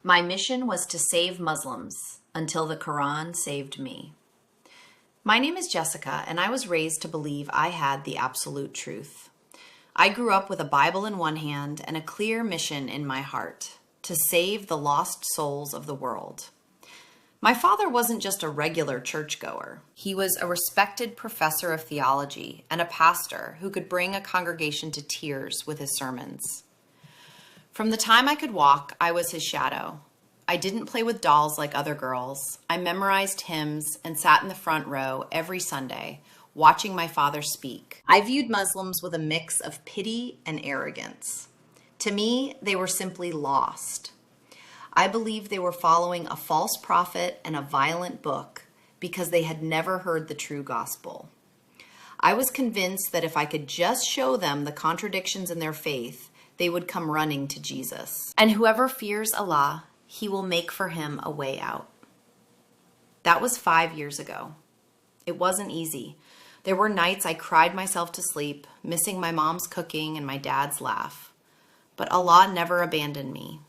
My mission was to save Muslims until the Quran saved me. My name is Jessica, and I was raised to believe I had the absolute truth. I grew up with a Bible in one hand and a clear mission in my heart: to save the lost souls of the world. My father wasn't just a regular churchgoer. He was a respected professor of theology and a pastor who could bring a congregation to tears with his sermons. From the time I could walk, I was his shadow. I didn't play with dolls like other girls. I memorized hymns and sat in the front row every Sunday, watching my father speak. I viewed Muslims with a mix of pity and arrogance. To me, they were simply lost. I believed they were following a false prophet and a violent book because they had never heard the true gospel. I was convinced that if I could just show them the contradictions in their faith, they would come running to Jesus. And whoever fears Allah, He will make for him a way out. That was 5 years ago. It wasn't easy. There were nights I cried myself to sleep, missing my mom's cooking and my dad's laugh. But Allah never abandoned me.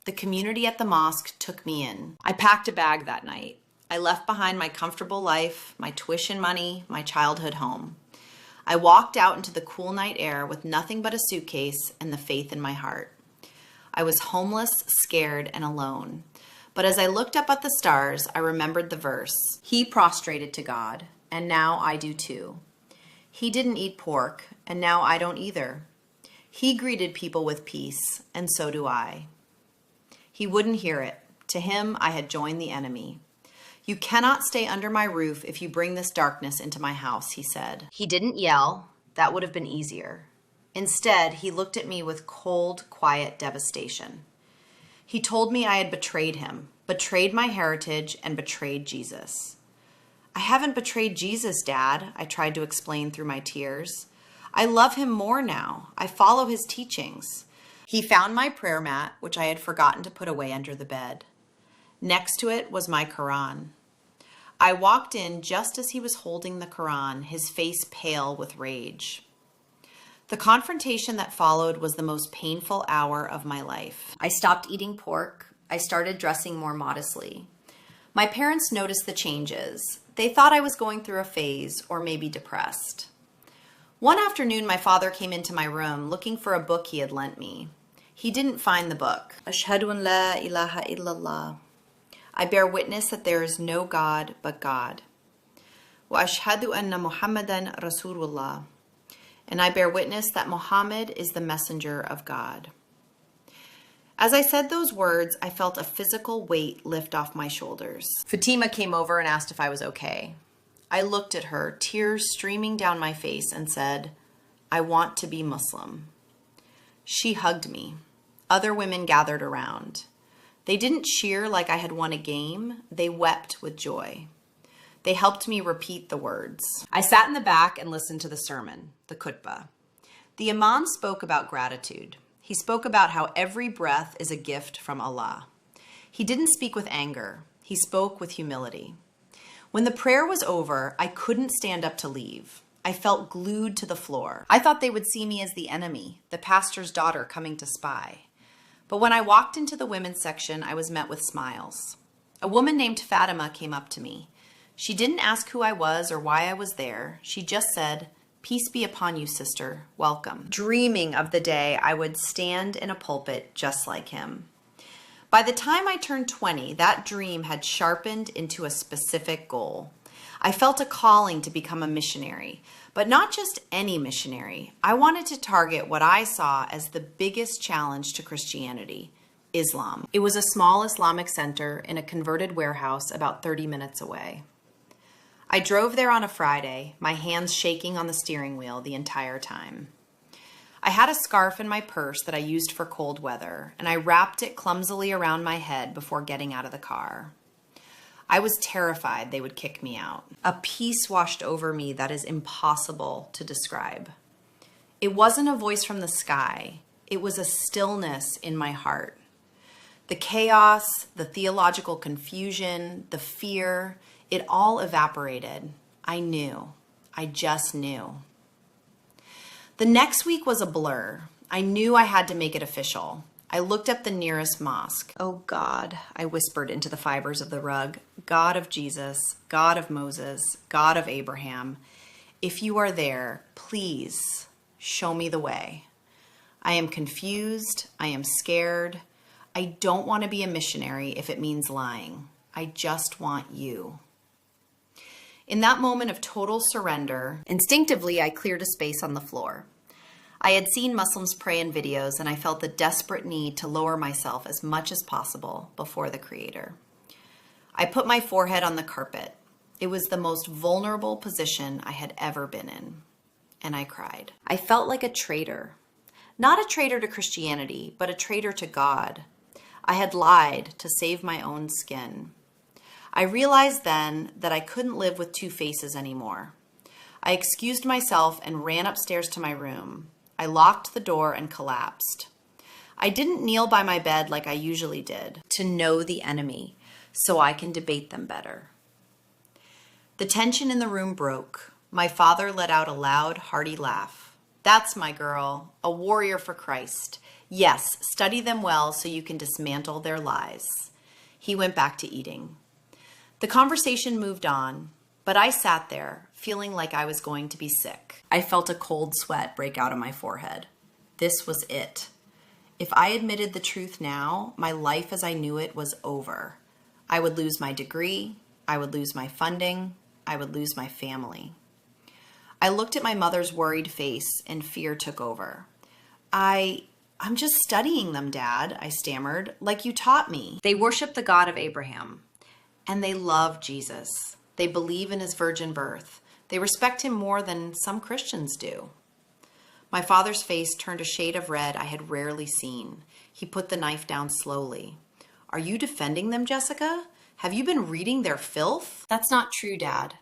The community at the mosque took me in. I packed a bag that night. I left behind my comfortable life, my tuition money, my childhood home. I walked out into the cool night air with nothing but a suitcase and the faith in my heart. I was homeless, scared, and alone. But as I looked up at the stars, I remembered the verse. He prostrated to God, and now I do too. He didn't eat pork, and now I don't either. He greeted people with peace, and so do I. He wouldn't hear it. To him, I had joined the enemy. You cannot stay under my roof if you bring this darkness into my house, he said. He didn't yell. That would have been easier. Instead, he looked at me with cold, quiet devastation. He told me I had betrayed him, betrayed my heritage, and betrayed Jesus. I haven't betrayed Jesus, Dad, I tried to explain through my tears. I love him more now. I follow his teachings. He found my prayer mat, which I had forgotten to put away under the bed. Next to it was my Quran. I walked in just as he was holding the Quran, his face pale with rage. The confrontation that followed was the most painful hour of my life. I stopped eating pork. I started dressing more modestly. My parents noticed the changes. They thought I was going through a phase or maybe depressed. One afternoon, my father came into my room looking for a book he had lent me. He didn't find the book. Ashhadu an la ilaha illallah. I bear witness that there is no God but God. Wa ashhadu anna Muhammadan Rasulullah. And I bear witness that Muhammad is the messenger of God. As I said those words, I felt a physical weight lift off my shoulders. Fatima came over and asked if I was okay. I looked at her, tears streaming down my face, and said, I want to be Muslim. She hugged me. Other women gathered around. They didn't cheer like I had won a game. They wept with joy. They helped me repeat the words. I sat in the back and listened to the sermon, the khutbah. The imam spoke about gratitude. He spoke about how every breath is a gift from Allah. He didn't speak with anger. He spoke with humility. When the prayer was over, I couldn't stand up to leave. I felt glued to the floor. I thought they would see me as the enemy, the pastor's daughter coming to spy. But when I walked into the women's section, I was met with smiles. A woman named Fatima came up to me. She didn't ask who I was or why I was there. She just said, "Peace be upon you, sister. Welcome." Dreaming of the day I would stand in a pulpit just like him. By the time I turned 20, that dream had sharpened into a specific goal. I felt a calling to become a missionary, but not just any missionary. I wanted to target what I saw as the biggest challenge to Christianity, Islam. It was a small Islamic center in a converted warehouse about 30 minutes away. I drove there on a Friday, my hands shaking on the steering wheel the entire time. I had a scarf in my purse that I used for cold weather, and I wrapped it clumsily around my head before getting out of the car. I was terrified they would kick me out. A peace washed over me that is impossible to describe. It wasn't a voice from the sky. It was a stillness in my heart. The chaos, the theological confusion, the fear, it all evaporated. I knew. I just knew. The next week was a blur. I knew I had to make it official. I looked up the nearest mosque. "Oh God," I whispered into the fibers of the rug, "God of Jesus, God of Moses, God of Abraham, if you are there, please show me the way. I am confused. I am scared. I don't want to be a missionary if it means lying. I just want you." In that moment of total surrender, instinctively I cleared a space on the floor. I had seen Muslims pray in videos, and I felt the desperate need to lower myself as much as possible before the Creator. I put my forehead on the carpet. It was the most vulnerable position I had ever been in, and I cried. I felt like a traitor. Not a traitor to Christianity, but a traitor to God. I had lied to save my own skin. I realized then that I couldn't live with two faces anymore. I excused myself and ran upstairs to my room. I locked the door and collapsed. I didn't kneel by my bed like I usually did, to know the enemy, so I can debate them better. The tension in the room broke. My father let out a loud, hearty laugh. "That's my girl, a warrior for Christ. Yes, study them well so you can dismantle their lies." He went back to eating. The conversation moved on, but I sat there, feeling like I was going to be sick. I felt a cold sweat break out on my forehead. This was it. If I admitted the truth now, my life as I knew it was over. I would lose my degree, I would lose my funding, I would lose my family. I looked at my mother's worried face and fear took over. I'm just studying them, Dad," I stammered, "like you taught me." "They worship the God of Abraham, and they love Jesus. They believe in his virgin birth. They respect him more than some Christians do." My father's face turned a shade of red I had rarely seen. He put the knife down slowly. "Are you defending them, Jessica? Have you been reading their filth?" "That's not true, Dad."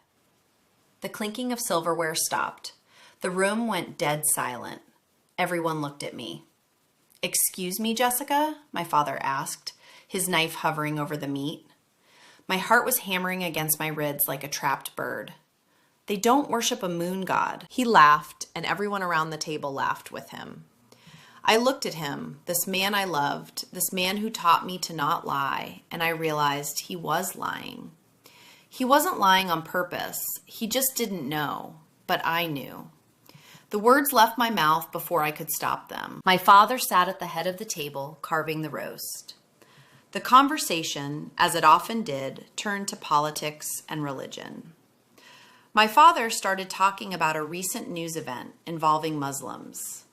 The clinking of silverware stopped. The room went dead silent. Everyone looked at me. "Excuse me, Jessica?" my father asked, his knife hovering over the meat. My heart was hammering against my ribs like a trapped bird. "They don't worship a moon god." He laughed, and everyone around the table laughed with him. I looked at him, this man I loved, this man who taught me to not lie, and I realized he was lying. He wasn't lying on purpose. He just didn't know, but I knew. The words left my mouth before I could stop them. My father sat at the head of the table, carving the roast. The conversation, as it often did, turned to politics and religion. My father started talking about a recent news event involving Muslims.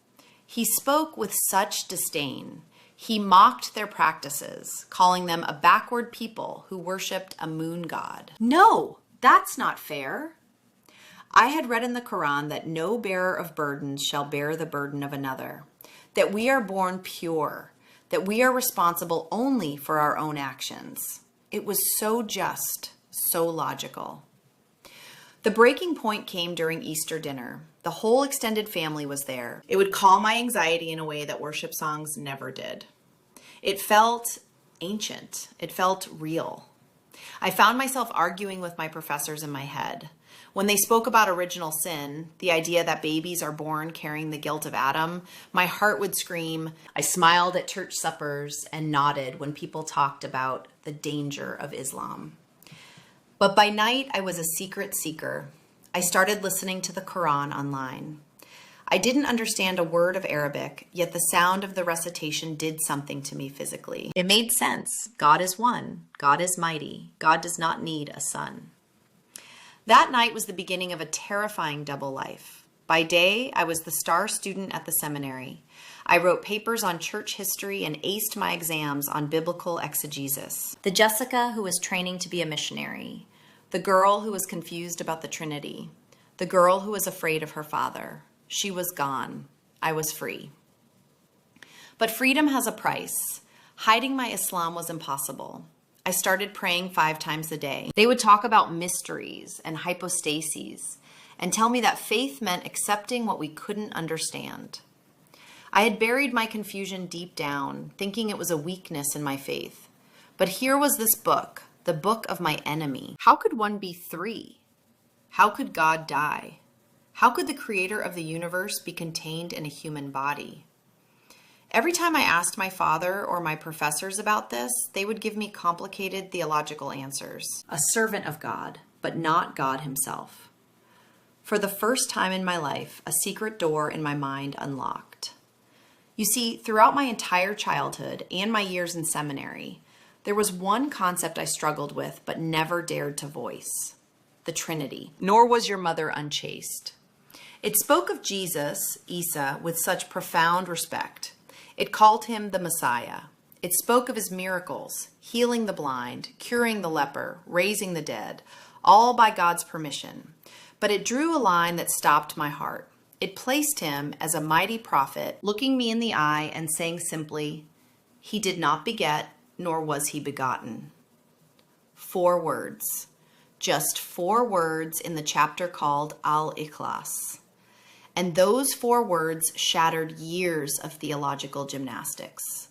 He spoke with such disdain. He mocked their practices, calling them a backward people who worshipped a moon god. "No, that's not fair." I had read in the Quran that no bearer of burdens shall bear the burden of another, that we are born pure, that we are responsible only for our own actions. It was so just, so logical. The breaking point came during Easter dinner. The whole extended family was there. It would calm my anxiety in a way that worship songs never did. It felt ancient. It felt real. I found myself arguing with my professors in my head. When they spoke about original sin, the idea that babies are born carrying the guilt of Adam, my heart would scream. I smiled at church suppers and nodded when people talked about the danger of Islam. But by night, I was a secret seeker. I started listening to the Quran online. I didn't understand a word of Arabic, yet the sound of the recitation did something to me physically. It made sense. God is one. God is mighty. God does not need a son. That night was the beginning of a terrifying double life. By day, I was the star student at the seminary. I wrote papers on church history and aced my exams on biblical exegesis. The Jessica who was training to be a missionary. The girl who was confused about the Trinity. The girl who was afraid of her father. She was gone. I was free. But freedom has a price. Hiding my Islam was impossible. I started praying 5 times a day. They would talk about mysteries and hypostases and tell me that faith meant accepting what we couldn't understand. I had buried my confusion deep down, thinking it was a weakness in my faith. But here was this book, the book of my enemy. How could one be 3? How could God die? How could the creator of the universe be contained in a human body? Every time I asked my father or my professors about this, they would give me complicated theological answers. A servant of God, but not God himself. For the first time in my life, a secret door in my mind unlocked. You see, throughout my entire childhood and my years in seminary, there was one concept I struggled with but never dared to voice: the Trinity. Nor was your mother unchaste. It spoke of Jesus, Isa, with such profound respect. It called him the Messiah. It spoke of his miracles, healing the blind, curing the leper, raising the dead, all by God's permission. But it drew a line that stopped my heart. It placed him as a mighty prophet, looking me in the eye and saying simply, "He did not beget, nor was he begotten." 4 words. Just 4 words in the chapter called Al-Ikhlas. And those 4 words shattered years of theological gymnastics.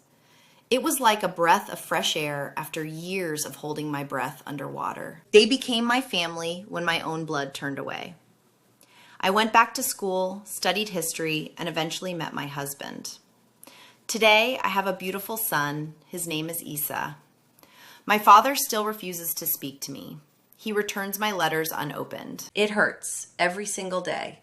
It was like a breath of fresh air after years of holding my breath underwater. They became my family when my own blood turned away. I went back to school, studied history, and eventually met my husband. Today, I have a beautiful son. His name is Isa. My father still refuses to speak to me. He returns my letters unopened. It hurts every single day.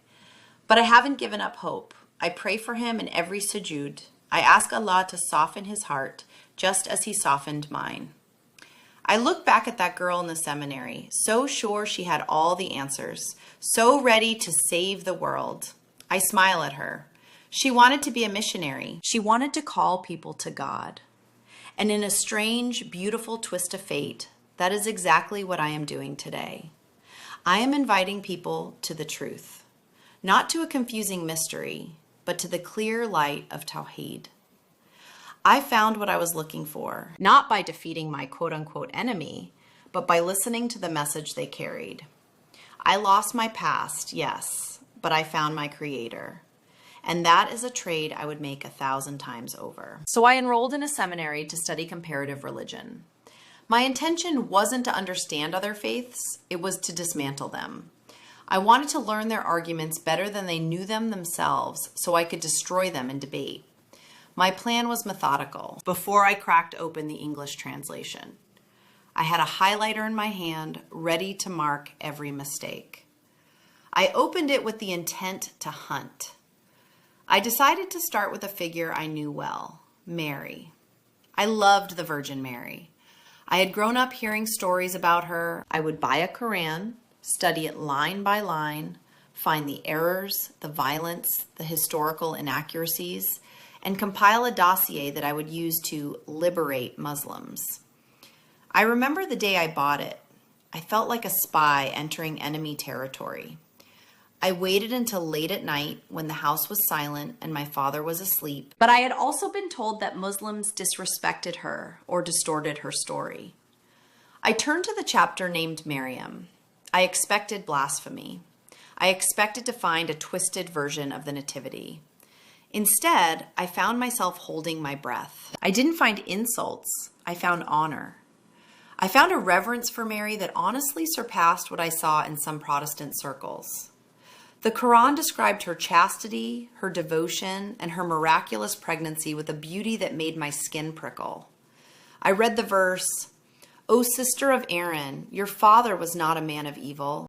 But I haven't given up hope. I pray for him in every sujood. I ask Allah to soften his heart, just as he softened mine. I look back at that girl in the seminary, so sure she had all the answers, so ready to save the world. I smile at her. She wanted to be a missionary. She wanted to call people to God. And in a strange, beautiful twist of fate, that is exactly what I am doing today. I am inviting people to the truth. Not to a confusing mystery, but to the clear light of Tawheed. I found what I was looking for, not by defeating my quote-unquote enemy, but by listening to the message they carried. I lost my past, yes, but I found my Creator. And that is a trade I would make 1,000 times over. So I enrolled in a seminary to study comparative religion. My intention wasn't to understand other faiths, it was to dismantle them. I wanted to learn their arguments better than they knew them themselves so I could destroy them in debate. My plan was methodical before I cracked open the English translation. I had a highlighter in my hand, ready to mark every mistake. I opened it with the intent to hunt. I decided to start with a figure I knew well, Mary. I loved the Virgin Mary. I had grown up hearing stories about her. I would buy a Quran, study it line by line, find the errors, the violence, the historical inaccuracies, and compile a dossier that I would use to liberate Muslims. I remember the day I bought it. I felt like a spy entering enemy territory. I waited until late at night when the house was silent and my father was asleep, but I had also been told that Muslims disrespected her or distorted her story. I turned to the chapter named Maryam. I expected blasphemy. I expected to find a twisted version of the Nativity. Instead, I found myself holding my breath. I didn't find insults. I found honor. I found a reverence for Mary that honestly surpassed what I saw in some Protestant circles. The Quran described her chastity, her devotion, and her miraculous pregnancy with a beauty that made my skin prickle. I read the verse, "O sister of Aaron, your father was not a man of evil,